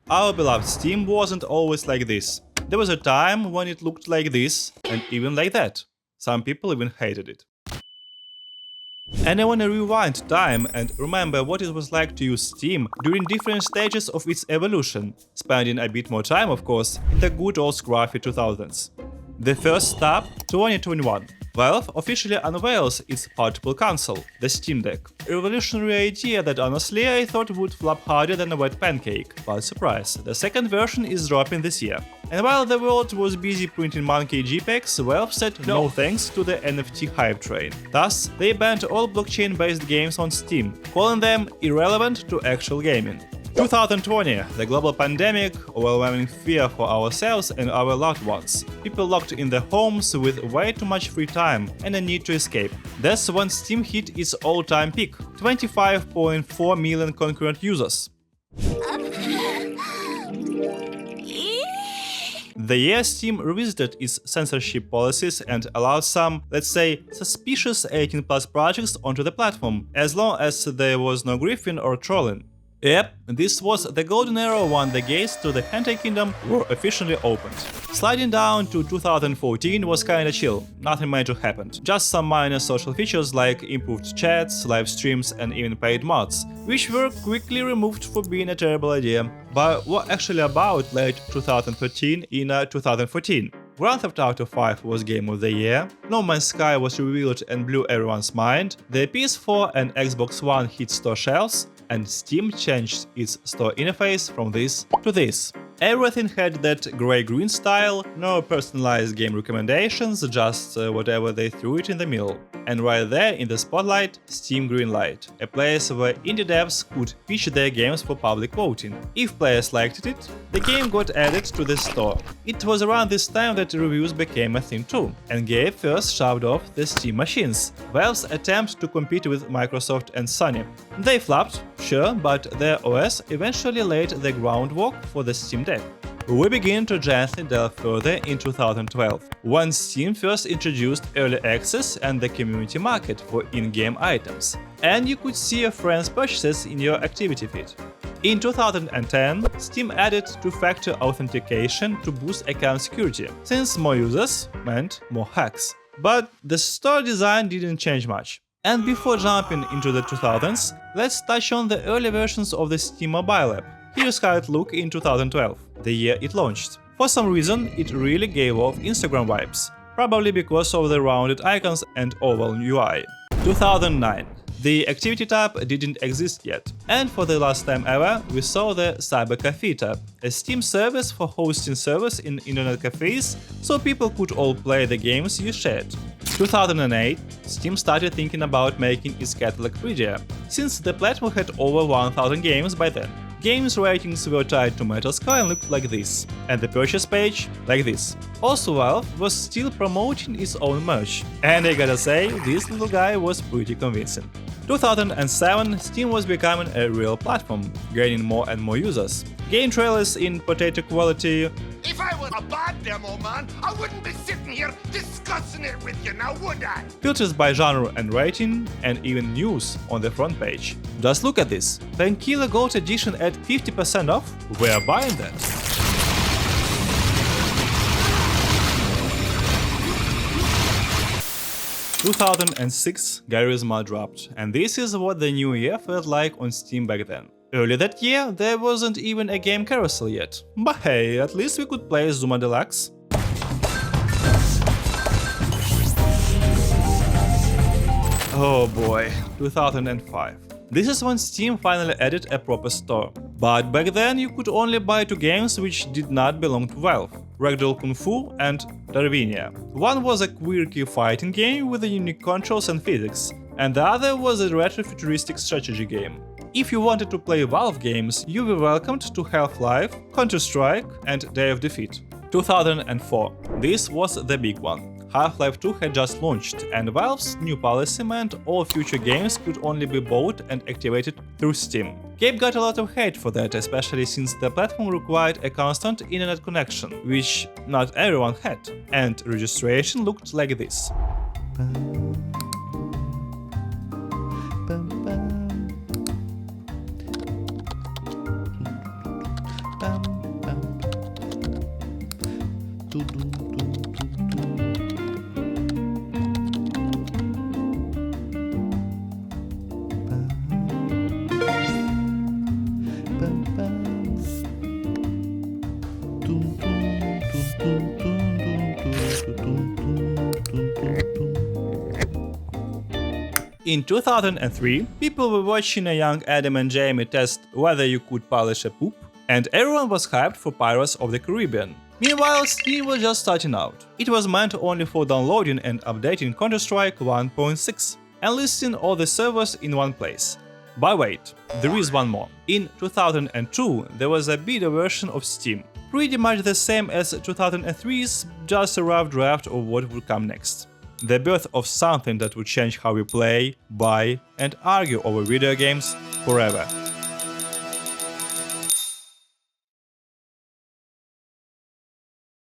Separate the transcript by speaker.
Speaker 1: Our beloved Steam wasn't always like this. There was a time when it looked like this, and even like that. Some people even hated it. And I wanna rewind time and remember what it was like to use Steam during different stages of its evolution, spending a bit more time, of course, in the good old scruffy 2000s. The first step, 2021. Valve officially unveils its portable console, the Steam Deck. A revolutionary idea that honestly I thought would flop harder than a wet pancake, but surprise, the second version is dropping this year. And while the world was busy printing monkey JPEGs, Valve said no thanks to the NFT hype train. Thus, they banned all blockchain-based games on Steam, calling them irrelevant to actual gaming. 2020, the global pandemic, overwhelming fear for ourselves and our loved ones. People locked in their homes with way too much free time and a need to escape. That's when Steam hit its all-time peak, 25.4 million concurrent users. The year Steam revisited its censorship policies and allowed some, let's say, suspicious 18+ projects onto the platform, as long as there was no griefing or trolling. Yep, this was the golden era when the gates to the hentai kingdom were officially opened. Sliding down to 2014 was kinda chill, nothing major happened. Just some minor social features like improved chats, live streams and even paid mods, which were quickly removed for being a terrible idea. But what actually about late 2013 in 2014? Grand Theft Auto 5 was Game of the Year, No Man's Sky was revealed and blew everyone's mind, the PS4 and Xbox One hit store shelves, and Steam changed its store interface from this to this. Everything had that gray-green style, no personalized game recommendations, just whatever they threw it in the middle. And right there in the spotlight, Steam Greenlight, a place where indie devs could pitch their games for public voting. If players liked it, the game got added to the store. It was around this time that reviews became a thing too, and Gabe first shoved off the Steam machines, Valve's attempt to compete with Microsoft and Sony. They flopped, sure, but their OS eventually laid the groundwork for the Steam Deck. We begin to gently delve further in 2012, when Steam first introduced early access and the community market for in-game items, and you could see your friends' purchases in your activity feed. In 2010, Steam added two-factor authentication to boost account security, since more users meant more hacks. But the store design didn't change much. And before jumping into the 2000s, let's touch on the early versions of the Steam mobile app. Here's how it looked in 2012, the year it launched. For some reason, it really gave off Instagram vibes, probably because of the rounded icons and oval UI. 2009. The Activity tab didn't exist yet, and for the last time ever, we saw the Cyber Cafe tab, a Steam service for hosting servers in internet cafes, so people could all play the games you shared. 2008, Steam started thinking about making its catalog prettier, since the platform had over 1000 games by then. Games ratings were tied to Metascore and looked like this, and the purchase page like this. Also, Valve was still promoting its own merch, and I gotta say, this little guy was pretty convincing. 2007, Steam was becoming a real platform, gaining more and more users. Game trailers in potato quality.
Speaker 2: If I was a bad demo man, I wouldn't be sitting here discussing it with you now, would I?
Speaker 1: Filters by genre and rating, and even news on the front page. Just look at this. Painkiller Gold Edition at 50% off? We're buying that. In 2006, Garry's Mod dropped, and this is what the new year felt like on Steam back then. Earlier that year, there wasn't even a game carousel yet. But hey, at least we could play Zuma Deluxe. Oh boy, 2005. This is when Steam finally added a proper store. But back then you could only buy two games which did not belong to Valve, Ragdoll Kung Fu and Darwinia. One was a quirky fighting game with unique controls and physics, and the other was a retro-futuristic strategy game. If you wanted to play Valve games, you were welcomed to Half-Life, Counter-Strike and Day of Defeat. 2004. This was the big one. Half-Life 2 had just launched, and Valve's new policy meant all future games could only be bought and activated through Steam. Gabe got a lot of hate for that, especially since the platform required a constant internet connection, which not everyone had, and registration looked like this. In 2003, people were watching a young Adam and Jamie test whether you could polish a poop, and everyone was hyped for Pirates of the Caribbean. Meanwhile, Steam was just starting out. It was meant only for downloading and updating Counter-Strike 1.6, and listing all the servers in one place. But wait, there is one more. In 2002, there was a beta version of Steam, pretty much the same as 2003's, just a rough draft of what would come next. The birth of something that would change how we play, buy, and argue over video games forever.